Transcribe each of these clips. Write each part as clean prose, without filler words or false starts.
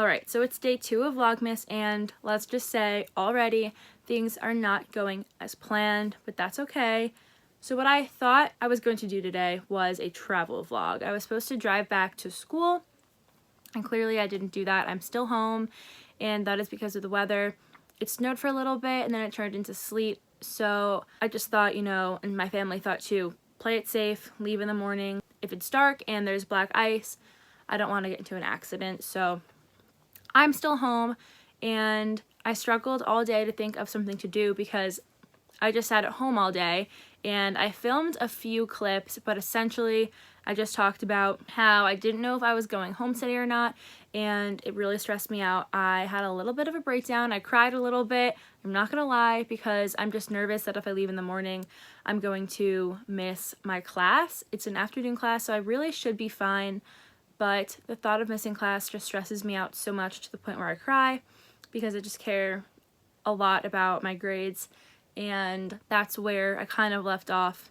Alright, so it's day 2 of Vlogmas, and let's just say already things are not going as planned, but that's okay. So what I thought I was going to do today was a travel vlog. I was supposed to drive back to school, and clearly I didn't do that. I'm still home, and that is because of the weather. It snowed for a little bit, and then it turned into sleet, so I just thought, and my family thought too, play it safe, leave in the morning. If it's dark and there's black ice, I don't want to get into an accident, so I'm still home, and I struggled all day to think of something to do because I just sat at home all day, and I filmed a few clips, but essentially I just talked about how I didn't know if I was going home today or not, and it really stressed me out. I had a little bit of a breakdown. I cried a little bit, I'm not gonna lie, because I'm just nervous that if I leave in the morning, I'm going to miss my class. It's an afternoon class, so I really should be fine. But the thought of missing class just stresses me out so much to the point where I cry because I just care a lot about my grades, and that's where I kind of left off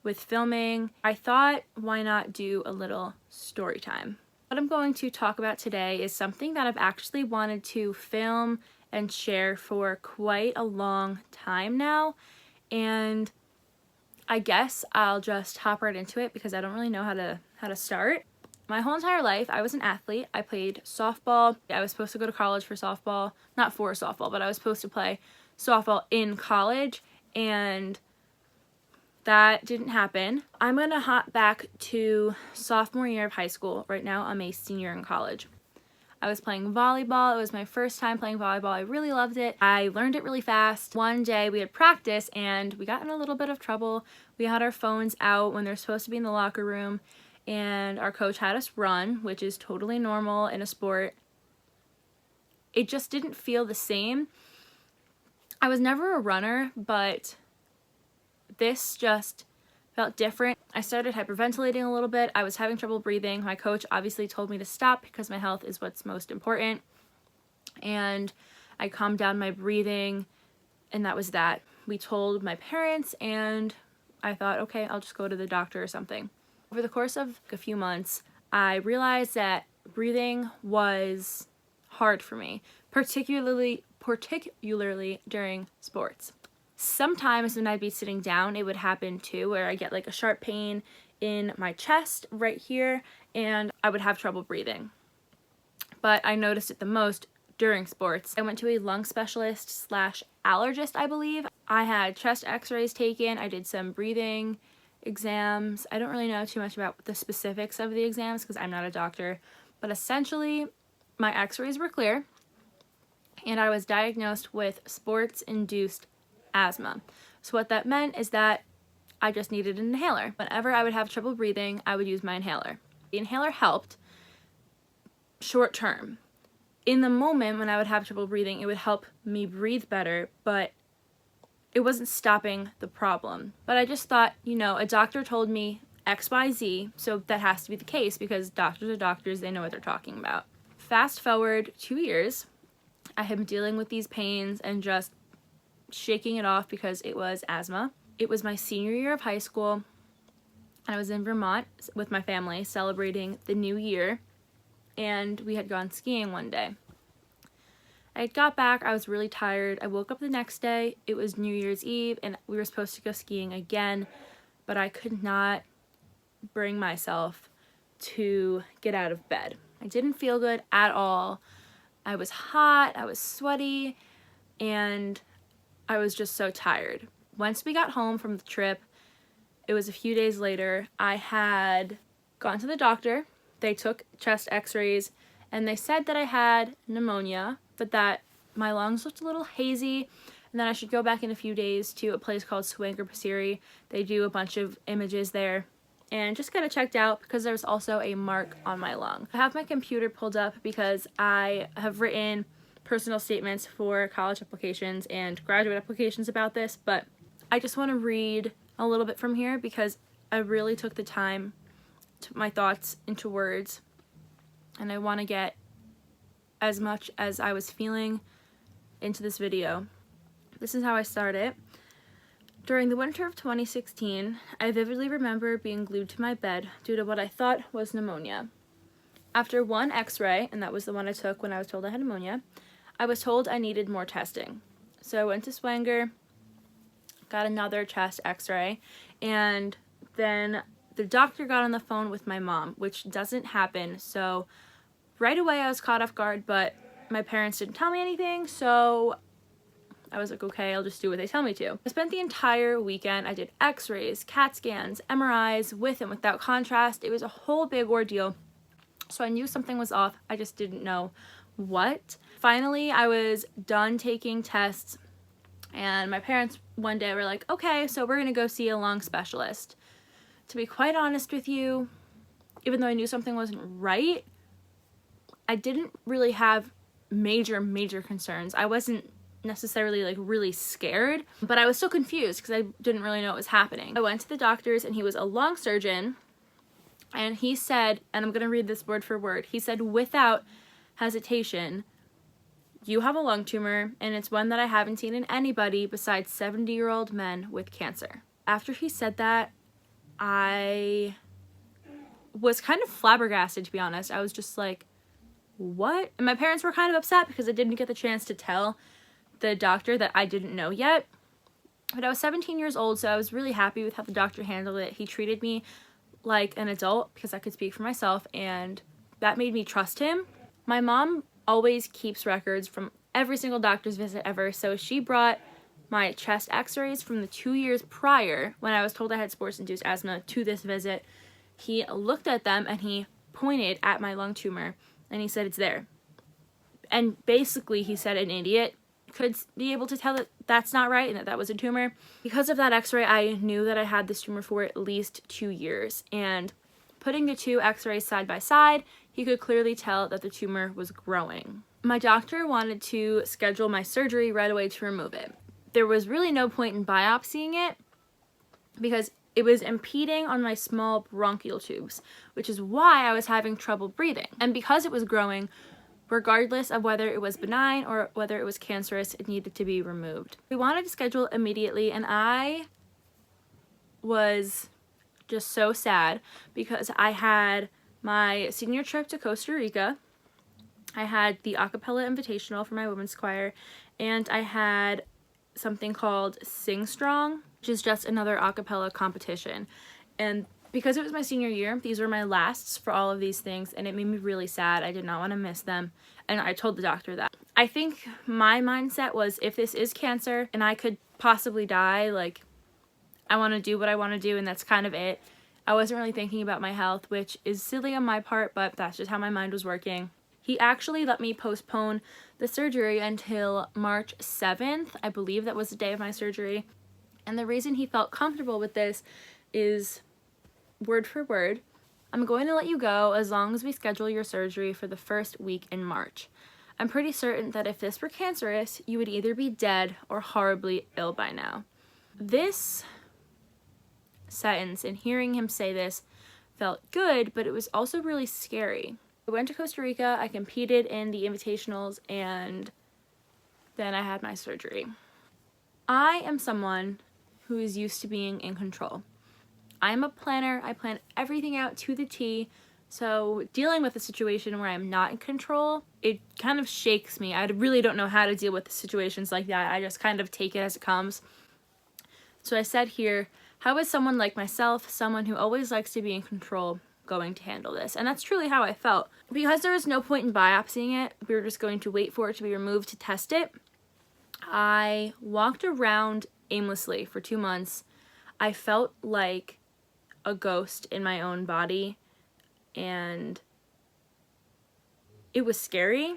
with filming. I thought, why not do a little story time? What I'm going to talk about today is something that I've actually wanted to film and share for quite a long time now, and I guess I'll just hop right into it because I don't really know how to start. My whole entire life, I was an athlete. I played softball. I was supposed to go to college for softball. Not for softball, but I was supposed to play softball in college, and that didn't happen. I'm gonna hop back to sophomore year of high school. Right now, I'm a senior in college. I was playing volleyball. It was my first time playing volleyball. I really loved it. I learned it really fast. One day we had practice, and we got in a little bit of trouble. We had our phones out when they're supposed to be in the locker room, and our coach had us run, which is totally normal in a sport. It just didn't feel the same. I was never a runner, but this just felt different. I started hyperventilating a little bit. I was having trouble breathing. My coach obviously told me to stop because my health is what's most important. And I calmed down my breathing, and that was that. We told my parents, and I thought, okay, I'll just go to the doctor or something. Over the course of a few months, I realized that breathing was hard for me, particularly during sports. Sometimes when I'd be sitting down, it would happen too, where I get like a sharp pain in my chest right here, and I would have trouble breathing. But I noticed it the most during sports. I went to a lung specialist / allergist, I believe. I had chest x-rays taken. I did some breathing exams. I don't really know too much about the specifics of the exams because I'm not a doctor, but essentially my x-rays were clear, and I was diagnosed with sports-induced asthma. So what that meant is that I just needed an inhaler. Whenever I would have trouble breathing, I would use my inhaler. The inhaler helped short term. In the moment when I would have trouble breathing, it would help me breathe better, but it wasn't stopping the problem. But I just thought, a doctor told me XYZ, so that has to be the case because doctors are doctors, they know what they're talking about. Fast forward 2 years, I have been dealing with these pains and just shaking it off because it was asthma. It was my senior year of high school, and I was in Vermont with my family celebrating the new year, and we had gone skiing one day. I got back, I was really tired. I woke up the next day, it was New Year's Eve, and we were supposed to go skiing again, but I could not bring myself to get out of bed. I didn't feel good at all. I was hot, I was sweaty, and I was just so tired. Once we got home from the trip, it was a few days later, I had gone to the doctor. They took chest x-rays, and they said that I had pneumonia, but that my lungs looked a little hazy, and then I should go back in a few days to a place called Swangler-Passeri. They do a bunch of images there, and just get it checked out because there's also a mark on my lung. I have my computer pulled up because I have written personal statements for college applications and graduate applications about this, but I just want to read a little bit from here because I really took the time to put my thoughts into words, and I want to get as much as I was feeling into this video. This is how I start it. During the winter of 2016, I vividly remember being glued to my bed due to what I thought was pneumonia. After one x-ray, and that was the one I took when I was told I had pneumonia, I was told I needed more testing. So I went to Swanger, got another chest x-ray, and then the doctor got on the phone with my mom, which doesn't happen. So right away I was caught off guard, but my parents didn't tell me anything, so I was like, okay, I'll just do what they tell me to. I spent the entire weekend. I did x-rays, CAT scans, MRIs, with and without contrast. It was a whole big ordeal. So I knew something was off. I just didn't know what. Finally, I was done taking tests, and my parents one day were like, okay, so we're gonna go see a lung specialist. To be quite honest with you, even though I knew something wasn't right, I didn't really have major concerns. I wasn't necessarily like really scared, but I was still confused because I didn't really know what was happening. I went to the doctor's, and he was a lung surgeon, and he said, and I'm gonna read this word for word, he said, without hesitation, you have a lung tumor, and it's one that I haven't seen in anybody besides 70-year-old men with cancer. After he said that, I was kind of flabbergasted, to be honest. I was just like, what? And my parents were kind of upset because I didn't get the chance to tell the doctor that I didn't know yet. But I was 17 years old, so I was really happy with how the doctor handled it. He treated me like an adult because I could speak for myself, and that made me trust him. My mom always keeps records from every single doctor's visit ever, so she brought my chest x-rays from the 2 years prior when I was told I had sports-induced asthma to this visit. He looked at them and he pointed at my lung tumor and he said, it's there. And basically he said an idiot could be able to tell that that's not right and that that was a tumor. Because of that x-ray, I knew that I had this tumor for at least 2 years, and putting the two x-rays side by side, he could clearly tell that the tumor was growing. My doctor wanted to schedule my surgery right away to remove it. There was really no point in biopsying it because it was impeding on my small bronchial tubes, which is why I was having trouble breathing. And because it was growing, regardless of whether it was benign or whether it was cancerous, it needed to be removed. We wanted to schedule immediately, and I was just so sad because I had my senior trip to Costa Rica, I had the a cappella invitational for my women's choir, and I had something called Sing Strong, which is just another a cappella competition. And because it was my senior year, these were my lasts for all of these things, and it made me really sad. I did not want to miss them, and I told the doctor that. I think my mindset was, if this is cancer and I could possibly die, like, I want to do what I want to do, and that's kind of it. I wasn't really thinking about my health, which is silly on my part, but that's just how my mind was working. He actually let me postpone the surgery until March 7th. I believe that was the day of my surgery. And the reason he felt comfortable with this is, word for word, I'm going to let you go as long as we schedule your surgery for the first week in March. I'm pretty certain that if this were cancerous, you would either be dead or horribly ill by now. This sentence, and hearing him say this, felt good, but it was also really scary. I went to Costa Rica, I competed in the invitationals, and then I had my surgery. I am someone who is used to being in control. I am a planner. I plan everything out to the T, so dealing with a situation where I'm not in control, it kind of shakes me. I really don't know how to deal with situations like that. I just kind of take it as it comes. So I said here, how is someone like myself, someone who always likes to be in control, going to handle this? And that's truly how I felt. Because there was no point in biopsying it, we were just going to wait for it to be removed to test it. I walked around aimlessly for 2 months. I felt like a ghost in my own body, and it was scary.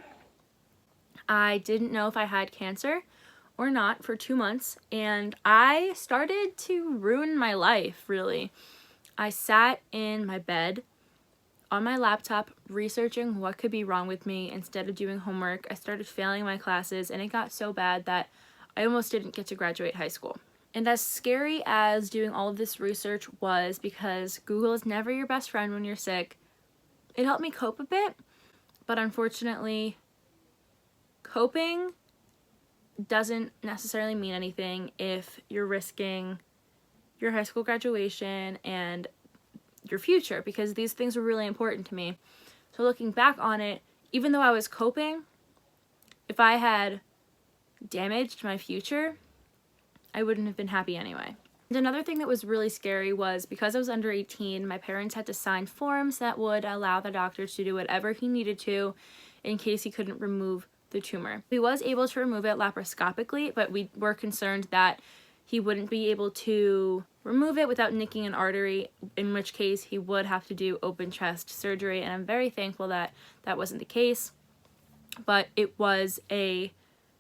I didn't know if I had cancer or not for 2 months, and I started to ruin my life, really. I sat in my bed on my laptop researching what could be wrong with me instead of doing homework. I started failing my classes, and it got so bad that I almost didn't get to graduate high school. And as scary as doing all of this research was, because Google is never your best friend when you're sick, it helped me cope a bit. But unfortunately, coping doesn't necessarily mean anything if you're risking your high school graduation and your future, because these things were really important to me. So looking back on it, even though I was coping, if I had damaged my future, I wouldn't have been happy anyway. And another thing that was really scary was because I was under 18, my parents had to sign forms that would allow the doctor to do whatever he needed to in case he couldn't remove the tumor. He was able to remove it laparoscopically, but we were concerned that he wouldn't be able to remove it without nicking an artery, in which case he would have to do open chest surgery, and I'm very thankful that that wasn't the case, but it was a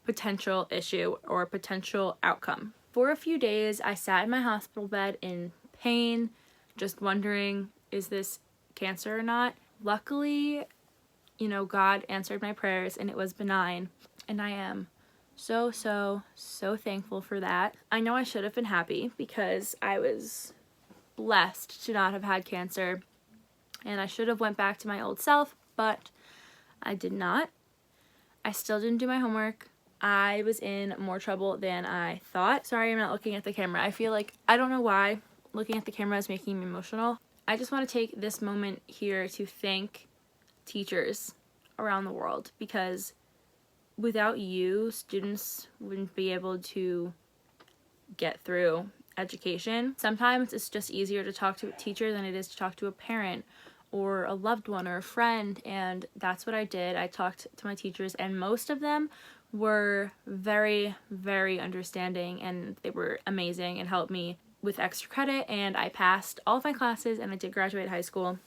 potential issue or a potential outcome. For a few days, I sat in my hospital bed in pain, just wondering, is this cancer or not? Luckily, you know, God answered my prayers and it was benign, and I am so thankful for that. I know I should have been happy because I was blessed to not have had cancer, and I should have went back to my old self, but I did not. I still didn't do my homework. I was in more trouble than I thought. Sorry, I'm not looking at the camera. I feel like, I don't know why looking at the camera is making me emotional. I just want to take this moment here to thank teachers around the world, because without you, students wouldn't be able to get through education. Sometimes it's just easier to talk to a teacher than it is to talk to a parent or a loved one or a friend, and that's what I did. I talked to my teachers, and most of them were very understanding, and they were amazing and helped me with extra credit, and I passed all of my classes and I did graduate high school.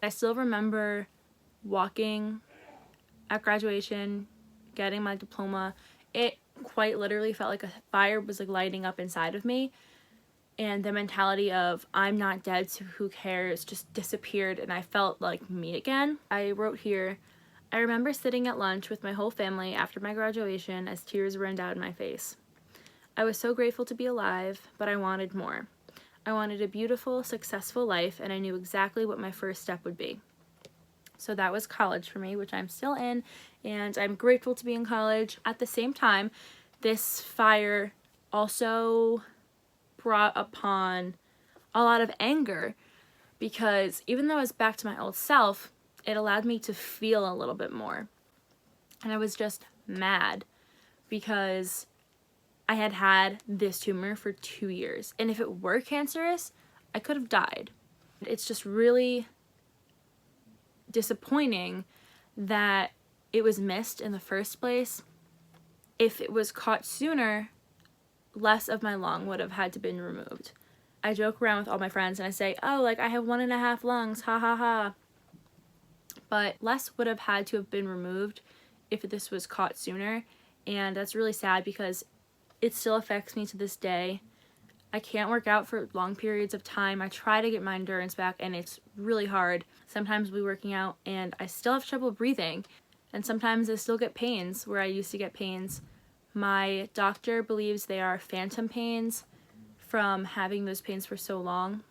I still remember walking at graduation, getting my diploma. It quite literally felt like a fire was like lighting up inside of me, and the mentality of I'm not dead, so who cares, just disappeared, and I felt like me again. I wrote here, I remember sitting at lunch with my whole family after my graduation as tears ran down my face. I was so grateful to be alive, but I wanted more. I wanted a beautiful, successful life, and I knew exactly what my first step would be. So that was college for me, which I'm still in, and I'm grateful to be in college. At the same time, this fire also brought upon a lot of anger, because even though I was back to my old self, it allowed me to feel a little bit more. And I was just mad because I had had this tumor for 2 years. And if it were cancerous, I could have died. It's just really disappointing that it was missed in the first place. If it was caught sooner, less of my lung would have had to been removed. I joke around with all my friends and I say, oh, like I have 1.5 lungs, ha ha ha. But less would have had to have been removed if this was caught sooner, and that's really sad because it still affects me to this day. I can't work out for long periods of time. I try to get my endurance back and it's really hard. Sometimes I'll be working out and I still have trouble breathing, and sometimes I still get pains where I used to get pains. My doctor believes they are phantom pains from having those pains for so long.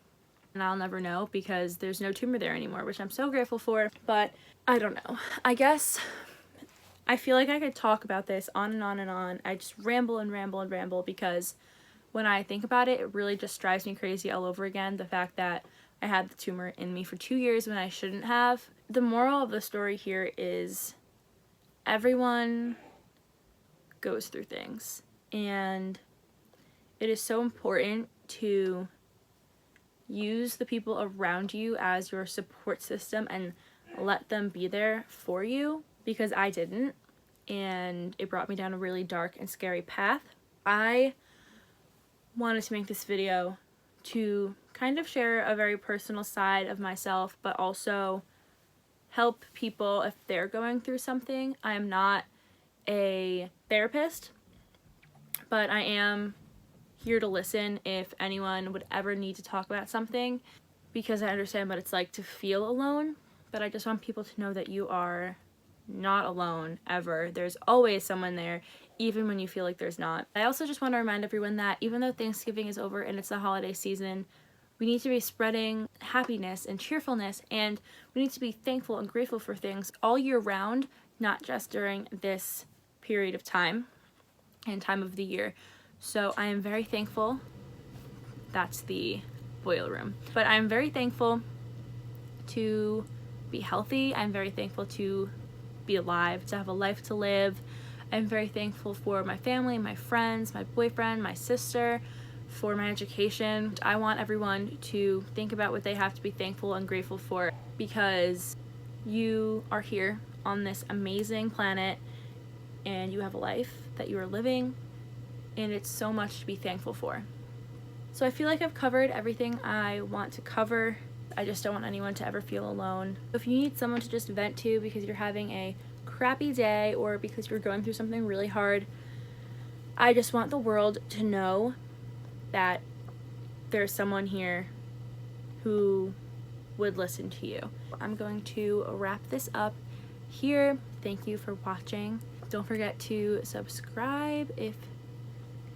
And I'll never know because there's no tumor there anymore, which I'm so grateful for. But I don't know. I guess I feel like I could talk about this on and on and on. I just ramble and ramble and ramble because when I think about it, it really just drives me crazy all over again. The fact that I had the tumor in me for 2 years when I shouldn't have. The moral of the story here is everyone goes through things, and it is so important to use the people around you as your support system and let them be there for you, because I didn't, and it brought me down a really dark and scary path. I wanted to make this video to kind of share a very personal side of myself, but also help people if they're going through something. I am not a therapist, but I am here to listen if anyone would ever need to talk about something, because I understand what it's like to feel alone, but I just want people to know that you are not alone ever. There's always someone there, even when you feel like there's not. I also just want to remind everyone that even though Thanksgiving is over and it's the holiday season, we need to be spreading happiness and cheerfulness, and we need to be thankful and grateful for things all year round, not just during this period of time and time of the year. So I am very thankful. That's the boiler room. But I'm very thankful to be healthy. I'm very thankful to be alive, to have a life to live. I'm very thankful for my family, my friends, my boyfriend, my sister, for my education. I want everyone to think about what they have to be thankful and grateful for, because you are here on this amazing planet and you have a life that you are living, and it's so much to be thankful for. So I feel like I've covered everything I want to cover. I just don't want anyone to ever feel alone. If you need someone to just vent to because you're having a crappy day or because you're going through something really hard, I just want the world to know that there's someone here who would listen to you. I'm going to wrap this up here. Thank you for watching. Don't forget to subscribe if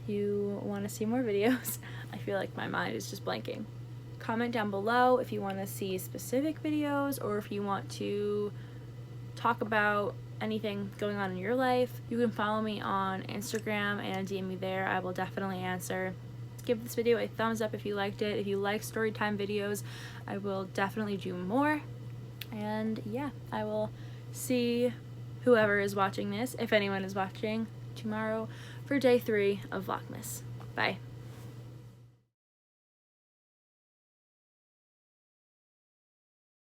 you want to see more videos. I feel like my mind is just blanking. Comment down below if you want to see specific videos or if you want to talk about anything going on in your life. You can follow me on Instagram and DM me there. I will definitely answer. Give this video a thumbs up if you liked it. If you like storytime videos, I will definitely do more. And yeah, I will see whoever is watching this, if anyone is watching, tomorrow for day 3 of Vlogmas. Bye.